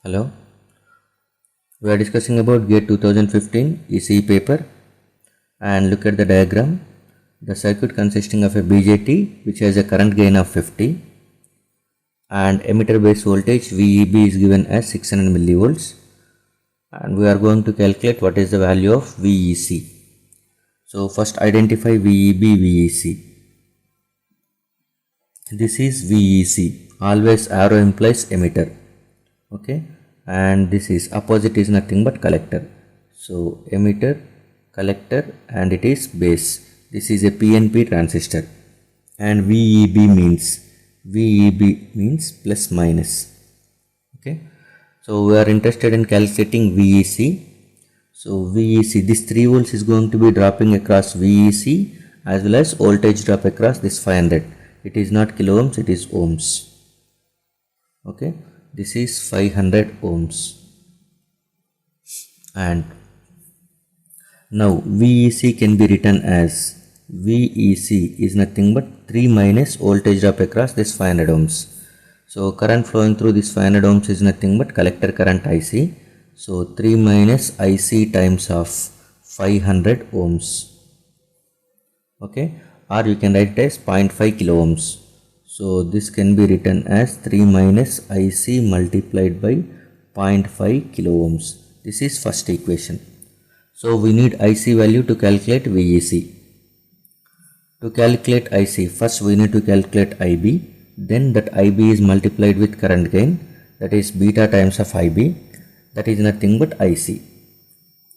Hello, we are discussing about GATE 2015 ECE paper, and look at the diagram. The circuit consisting of a BJT which has a current gain of 50 and emitter base voltage VEB is given as 600 millivolts, and we are going to calculate what is the value of VEC. So first identify VEB, VEC. This is VEC, always arrow implies emitter, okay, and this is opposite is nothing but collector. So emitter, collector, and it is base. This is a PNP transistor, and VEB means plus minus, okay. So we are interested in calculating VEC. So VEC, this 3 volts is going to be dropping across VEC as well as voltage drop across this 500. It is not kilo ohms, it is ohms, okay. This is 500 ohms, and now VEC can be written as VEC is nothing but 3 minus voltage drop across this 500 ohms. So current flowing through this 500 ohms is nothing but collector current IC. So 3 minus IC times of 500 ohms, okay, or you can write it as 0.5 kilo ohms. So this can be written as 3 minus IC multiplied by 0.5 kilo ohms. This is first equation. So we need IC value to calculate VEC. To calculate IC, first we need to calculate IB. Then that IB is multiplied with current gain, that is beta times of IB, that is nothing but IC,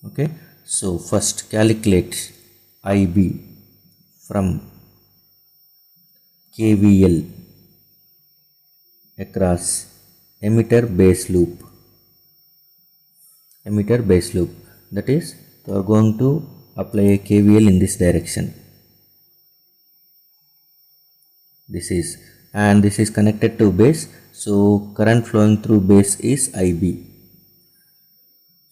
okay. So first calculate IB from KVL across emitter base loop, that is we are going to apply a KVL in this direction. This is connected to base, so current flowing through base is IB.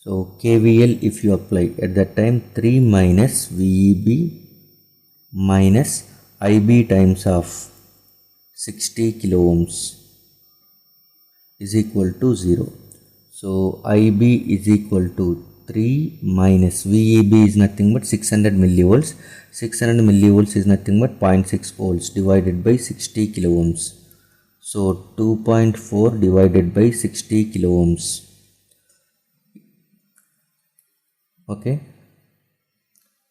So KVL if you apply at that time, 3 minus VEB minus IB times of 60 kilo ohms is equal to 0. So IB is equal to 3 minus VEB is nothing but 600 millivolts. 600 millivolts is nothing but 0.6 volts divided by 60 kilo ohms. So 2.4 divided by 60 kilo ohms, okay.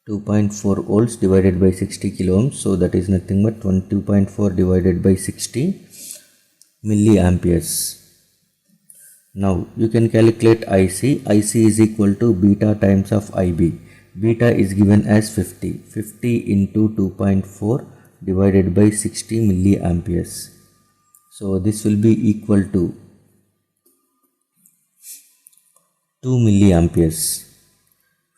2.4 volts divided by 60 kilo ohms, so that is nothing but 22.4 divided by 60 milliamperes. Now you can calculate IC. IC is equal to beta times of IB. Beta is given as 50. 50 into 2.4 divided by 60 milliamperes. So this will be equal to 2 milliamperes.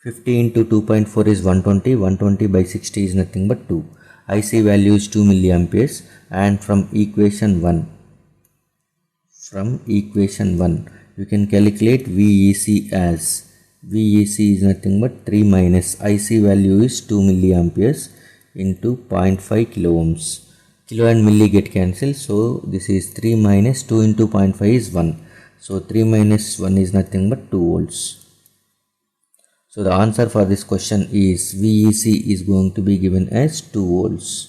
50 into 2.4 is 120. 120 by 60 is nothing but 2. IC value is 2 milliamperes, and from equation 1, you can calculate VEC as VEC is nothing but 3 minus IC value is 2 milliamperes into 0.5 kilo ohms. Kilo and milli get cancelled, so this is 3 minus 2 into 0.5 is 1. So 3 minus 1 is nothing but 2 volts. So the answer for this question is VEC is going to be given as 2 volts.